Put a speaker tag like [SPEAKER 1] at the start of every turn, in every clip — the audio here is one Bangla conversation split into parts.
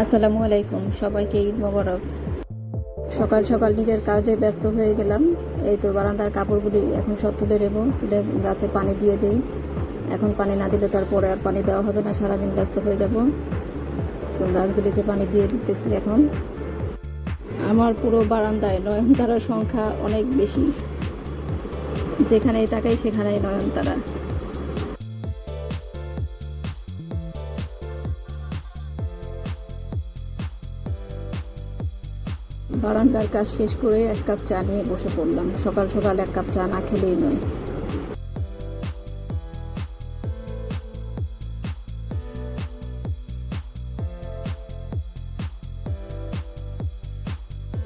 [SPEAKER 1] আসসালামু আলাইকুম, সবাইকে ঈদ মোবারক। সকাল সকাল নিজের কাজে ব্যস্ত হয়ে গেলাম। এই তো বারান্দার কাপড়গুলি এখন সব তুলে নেব, তুলে গাছে পানি দিয়ে দেই। এখন পানি না দিলে তারপরে আর পানি দেওয়া হবে না, সারাদিন ব্যস্ত হয়ে যাব। তো গাছগুলিকে পানি দিয়ে দিতেছি এখন। আমার পুরো বারান্দায় নয়নতারার সংখ্যা অনেক বেশি, যেখানেই তাকাই সেখানেই নয়নতারা। বারান্দার কাজ শেষ করে এক কাপ চা নিয়ে বসে পড়লাম। সকাল সকাল এক কাপ চা না খেলেই নয়।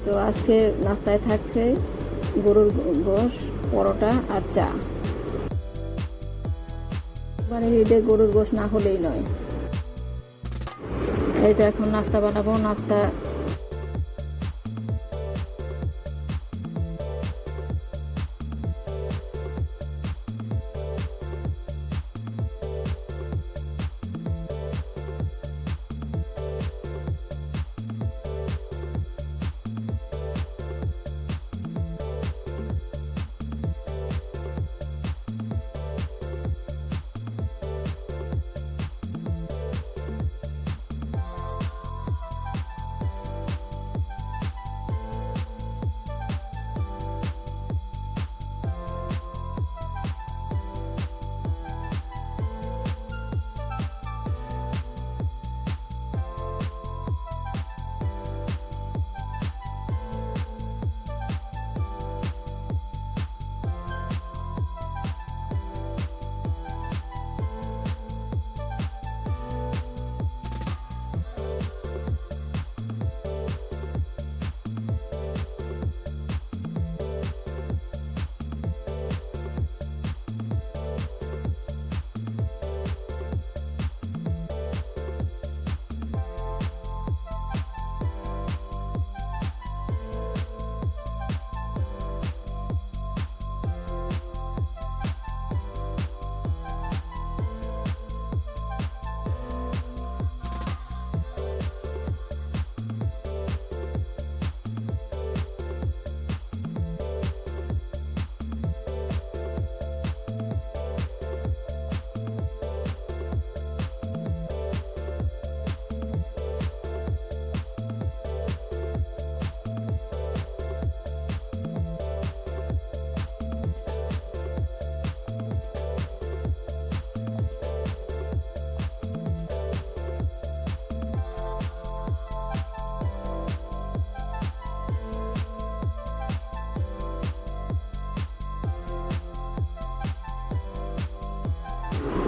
[SPEAKER 1] তো আজকে নাস্তায় থাকছে গরুর গোশ, পরোটা আর চা। মানে ঈদে গরুর গোশ না হলেই নয়। এই তো এখন নাস্তা বানাবো। নাস্তা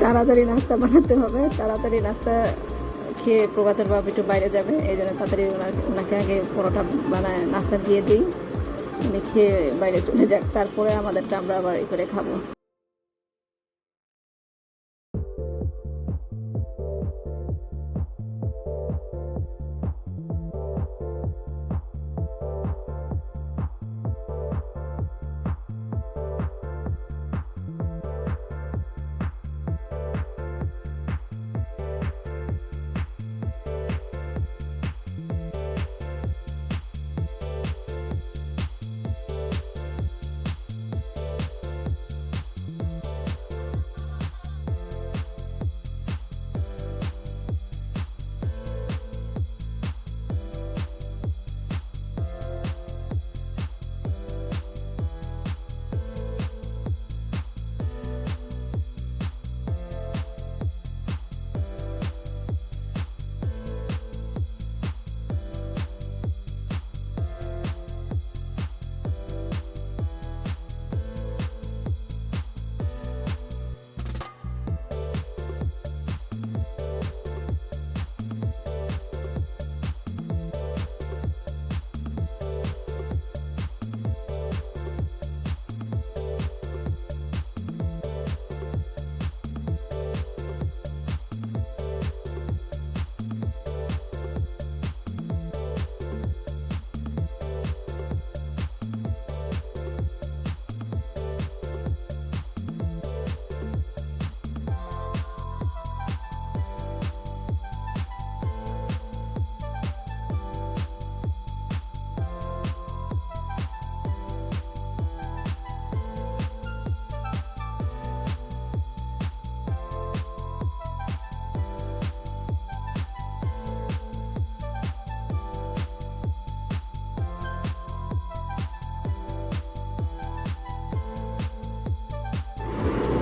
[SPEAKER 1] তাড়াতাড়ি নাস্তা বানাতে হবে। তাড়াতাড়ি নাস্তা খেয়ে প্রভাতের বাবু একটু বাইরে যাবে, এই জন্য তাড়াতাড়ি ওনাকে আগে পরোটা বানায় নাস্তা দিয়ে দিই। উনি খেয়ে বাইরে চলে যাক, তারপরে আমাদেরটা আমরা আবার ই করে খাবো।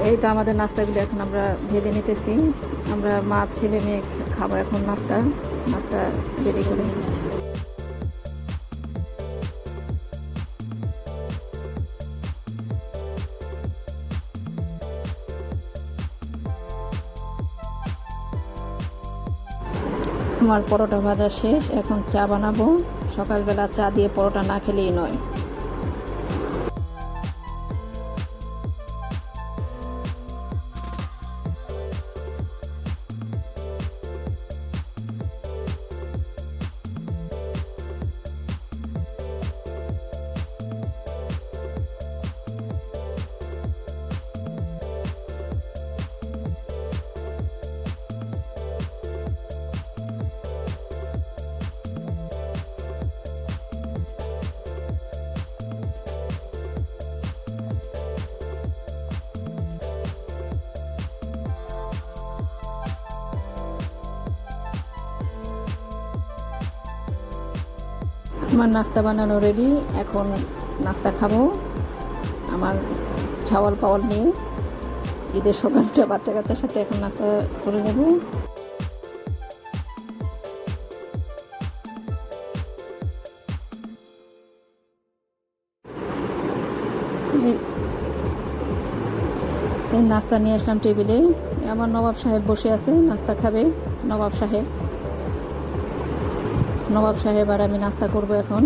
[SPEAKER 1] এই তো আমাদের নাস্তাগুলো এখন আমরা ভেজে নিতেছি। আমরা মা ছেলে মেয়ে খাবো এখন নাস্তা রেডি করে। আমার পরোটা ভাজা শেষ, এখন চা বানাবো। সকালবেলা চা দিয়ে পরোটা না খেলেই নয়। আমার নাস্তা বানানো রেডি, এখন নাস্তা খাবো আমার ছাওয়াল পাওয়াল নিয়ে। ঈদের সকালটা বাচ্চা কাচ্চার সাথে এখন নাস্তা করে নেব। এই নাস্তা নিয়ে আসলাম টেবিলে। আমার নবাব সাহেব বসে আছে, নাস্তা খাবে। নবাব সাহেব আর আমি নাস্তা করব এখন।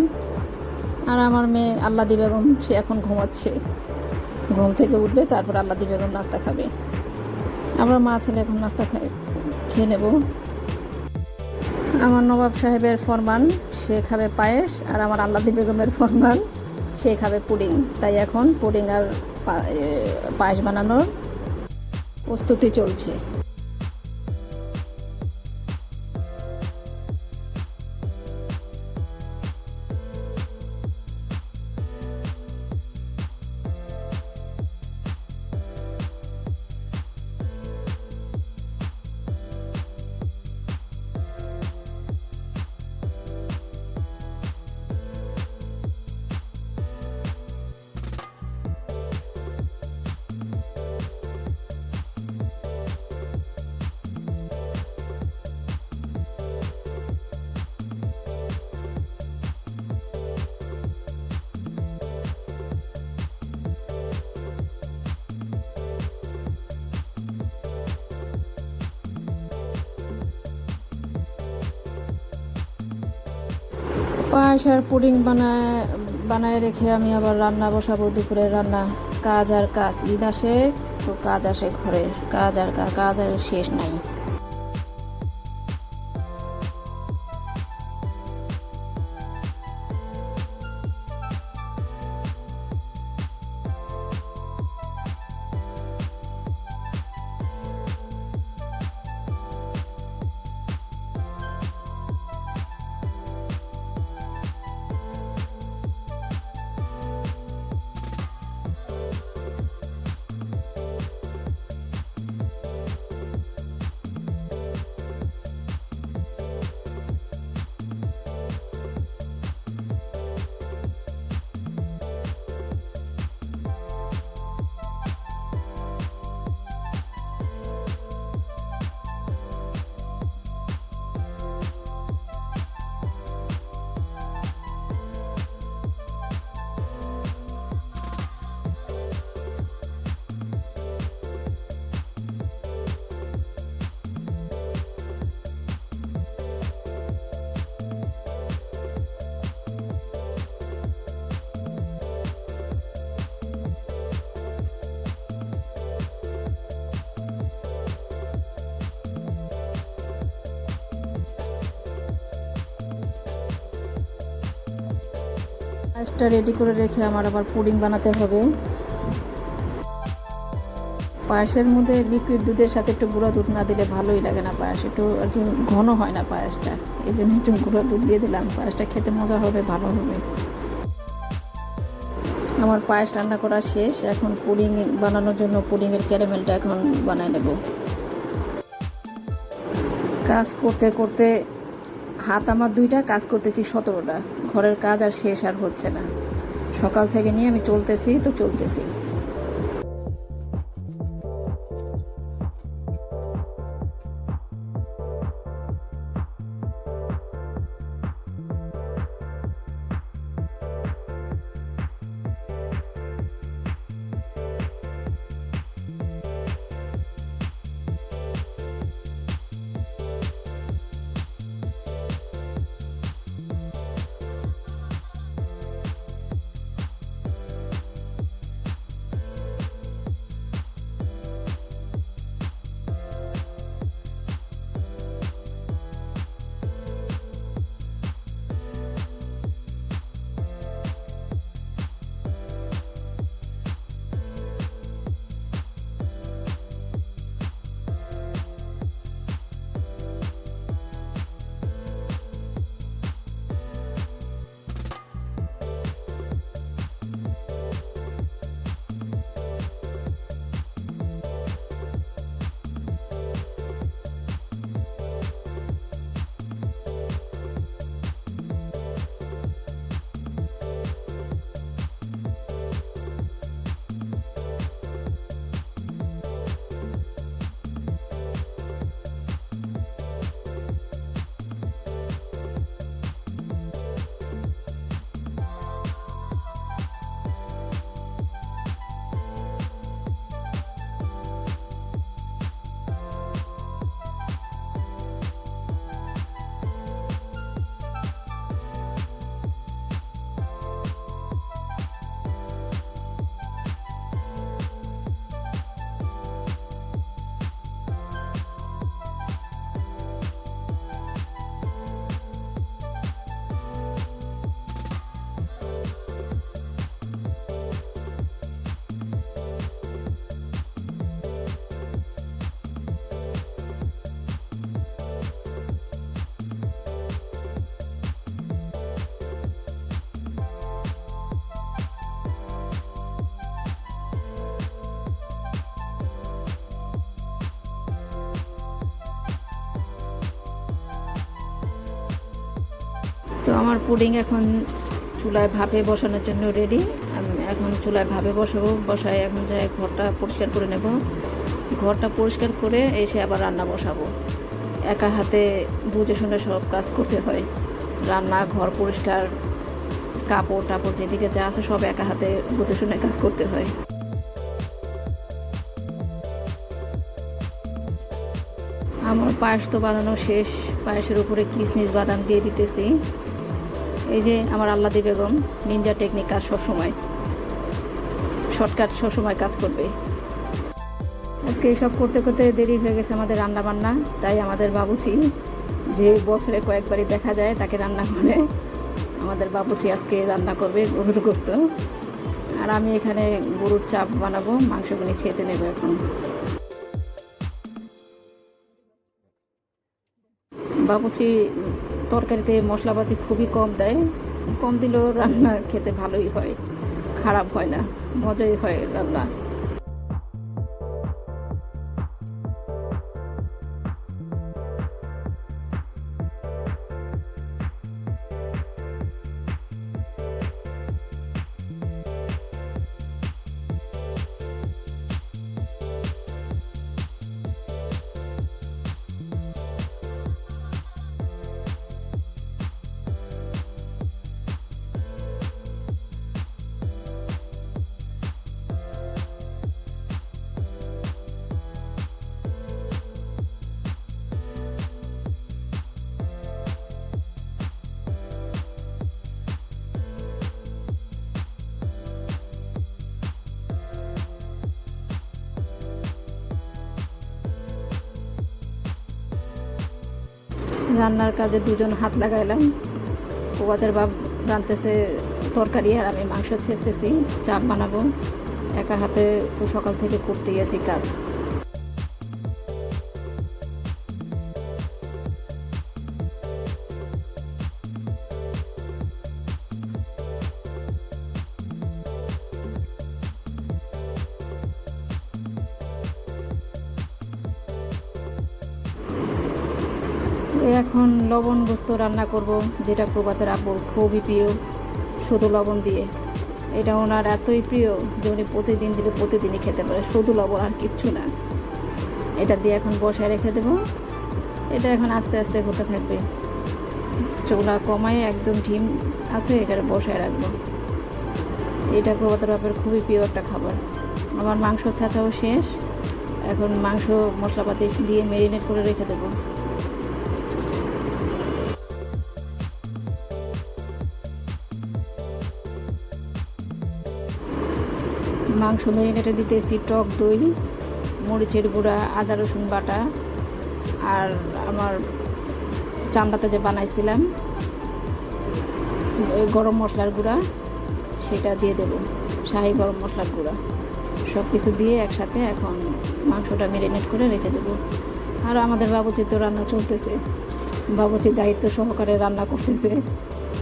[SPEAKER 1] আর আমার মেয়ে আল্লাদি বেগম, সে এখন ঘুমাচ্ছে। ঘুম থেকে উঠবে, তারপর আল্লাদি বেগম নাস্তা খাবে। আমরা মা ছেলে এখন নাস্তা খেয়ে নেব। আমার নবাব সাহেবের ফরমান, সে খাবে পায়েস। আর আমার আল্লাদি বেগমের ফরমান, সে খাবে পুডিং। তাই এখন পুডিং আর পায়েস বানানোর প্রস্তুতি চলছে। পায়েস আর পুডিং বানায় রেখে আমি আবার রান্না বসাবো। দুপুরের রান্না। কাজ আর কাজ, ঈদ আসে তো কাজ আসে ঘরে, কাজ আর শেষ নাই। পায়েসটা রেডি করে রেখে আমার আবার পুডিং বানাতে হবে। পায়েসের মধ্যে লিকুইড দুধের সাথে একটু গুঁড়া দুধ না দিলে ভালোই লাগে না। পায়েস একটু আর কি ঘন হয় না পায়েসটা, এই জন্য একটু গুঁড়া দুধ দিয়ে দিলাম। পায়েসটা খেতে মজা হবে, ভালো হবে। আমার পায়েস রান্না করা শেষ, এখন পুডিং বানানোর জন্য পুডিংয়ের ক্যারামেলটা এখন বানাই নেব। কাজ করতে করতে হাত আমার দুইটা, কাজ করতেছি 17টা। ঘরের কাজ আর শেষ আর হচ্ছে না। সকাল থেকে নিয়ে আমি চলতেছি। আমার পুডিং এখন চুলায় ভাপে বসানোর জন্য রেডি। আমি এখন চুলায় ভাপে বসাবো, বসায় এখন যাই ঘরটা পরিষ্কার করে নেব। ঘরটা পরিষ্কার করে এসে আবার রান্না বসাবো। একা হাতে বুঝে শুনে সব কাজ করতে হয়, রান্না, ঘর পরিষ্কার, কাপড় টাপড় যেদিকে যা আছে সব একা হাতে বুঝে শুনে কাজ করতে হয়। আমার পায়েস তো বানানো শেষ। পায়েসের উপরে কিশমিশ বাদাম দিয়ে দিতেছি। এই যে আমার আল্লাদি বেগম, নিনজা টেকনিক, কাজ সবসময় শর্টকাট, সবসময় কাজ করবে। আজকে এইসব করতে করতে দেরি হয়ে গেছে আমাদের রান্না বান্না। তাই আমাদের বাবুচি, যে বছরে কয়েকবারই দেখা যায় তাকে রান্না করে, আমাদের বাবুচি আজকে রান্না করবে গরুর গোশত। আর আমি এখানে গরুর চাপ বানাবো, মাংসগুলি ছেঁচে নেব। এখন বাবুচি তরকারিতে মশলাপাতি খুবই কম দেয়, কম দিলেও রান্না খেতে ভালোই হয়, খারাপ হয় না, মজাই হয় রান্না। রান্নার কাজে দুজন হাত লাগাইলাম। ওদের বাপ রাঁধতেছে তরকারি আর আমি মাংস ছেঁচতেছি, চাপ বানাবো। একা হাতে তো সকাল থেকে করতেই আছি কাজ। এখন লবণ গোস্ত রান্না করব, যেটা প্রভাতের আপুর খুবই প্রিয়, শুধু লবণ দিয়ে। এটা ওনার এতই প্রিয় যে উনি প্রতিদিন দিলে প্রতিদিনই খেতে পারে, শুধু লবণ আর কিচ্ছু না। এটা দিয়ে এখন বসায় রেখে দেব। এটা এখন আস্তে আস্তে হতে থাকবে, চুলা কমায় একদম ঢিম আছে, এটা বসায় রাখবো। এটা প্রভাতের বাপের খুবই প্রিয় একটা খাবার। আমার মাংস ছাঁচাও শেষ, এখন মাংস মশলাপাতি দিয়ে ম্যারিনেট করে রেখে দেবো। মাংস ম্যারিনেটে দিতেছি টক দই, মরিচের গুঁড়া, আদা রসুন বাটা, আর আমার চামড়াতে যে বানাইছিলাম গরম মশলার গুঁড়া, সেটা দিয়ে দেব, শাহি গরম মশলার গুঁড়া। সব কিছু দিয়ে একসাথে এখন মাংসটা ম্যারিনেট করে রেখে দেব। আর আমাদের বাবুচির তো রান্না চলতেছে, বাবুচির দায়িত্ব সহকারে রান্না করতেছে,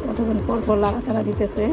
[SPEAKER 1] কতক্ষণ পর পর লাড়াচাড়া দিতেছে।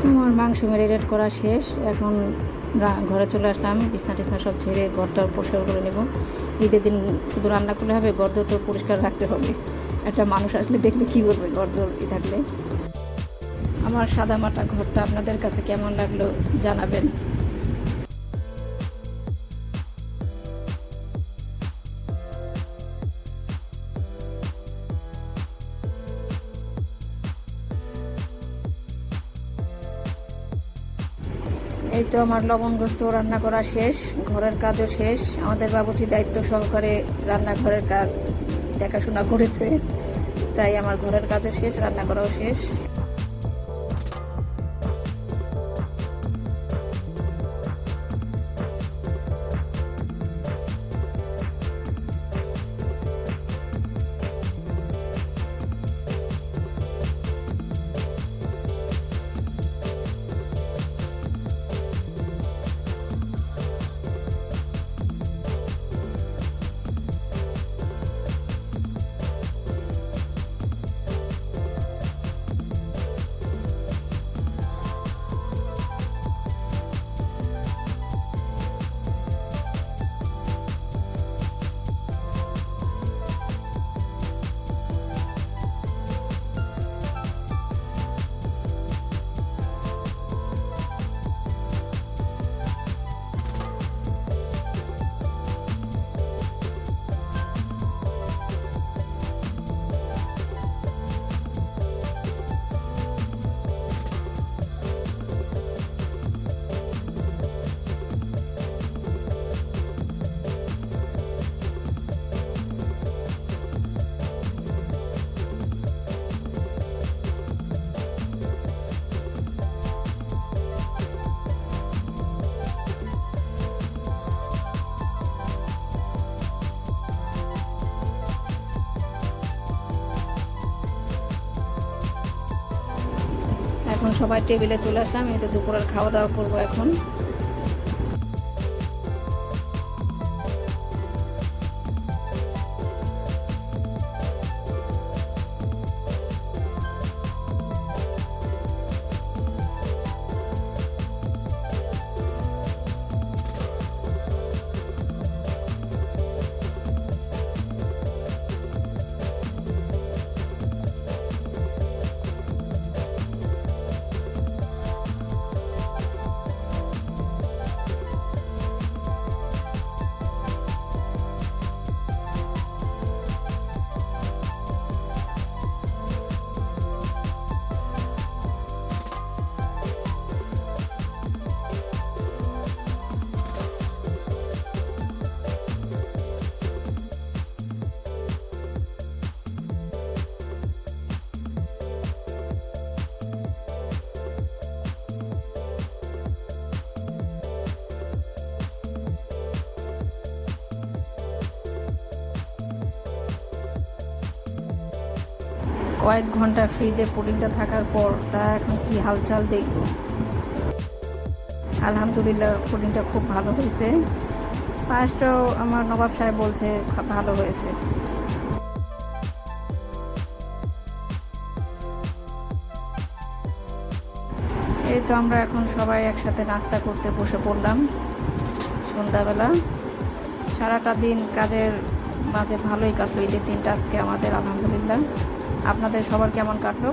[SPEAKER 1] আমার মাংস ম্যারিনেট করা শেষ, এখন ঘরে চলে আসলাম। বিছনা টিছনা সব ঝেড়ে ঘরটা পরিষ্কার করে নেব। ঈদের দিন শুধু রান্না করলে হবে, ঘরদোর তো পরিষ্কার রাখতে হবে। একটা মানুষ আসলে দেখলে কী বলবে ঘরদোর থাকলে। আমার সাদামাটা ঘরটা আপনাদের কাছে কেমন লাগলো জানাবেন। এই তো আমার লবণ গোস্ত রান্না করা শেষ, ঘরের কাজও শেষ। আমাদের বাবুর্চি দায়িত্ব সহকারে রান্নাঘরের কাজ দেখাশোনা করেছে, তাই আমার ঘরের কাজও শেষ, রান্না করাও শেষ। এখন সবাই টেবিলে চলে আসলাম, এই তো দুপুরের খাওয়া দাওয়া করবো এখন। কয়েক ঘন্টা ফ্রিজে পুডিংটা থাকার পর তা এখন কি হালচাল দেখব। আলহামদুলিল্লাহ পুডিংটা খুব ভালো হয়েছে। পায়েসটাও আমার নবাব সাহেব বলছে ভালো হয়েছে। এই তো আমরা এখন সবাই একসাথে নাস্তা করতে বসে পড়লাম সন্ধ্যাবেলা। সারাটা দিন কাজের মাঝে ভালোই কাটলো, ঈদের দিনটা আজকে আমাদের আলহামদুলিল্লাহ। আপনাদের সবার কেমন কাটলো?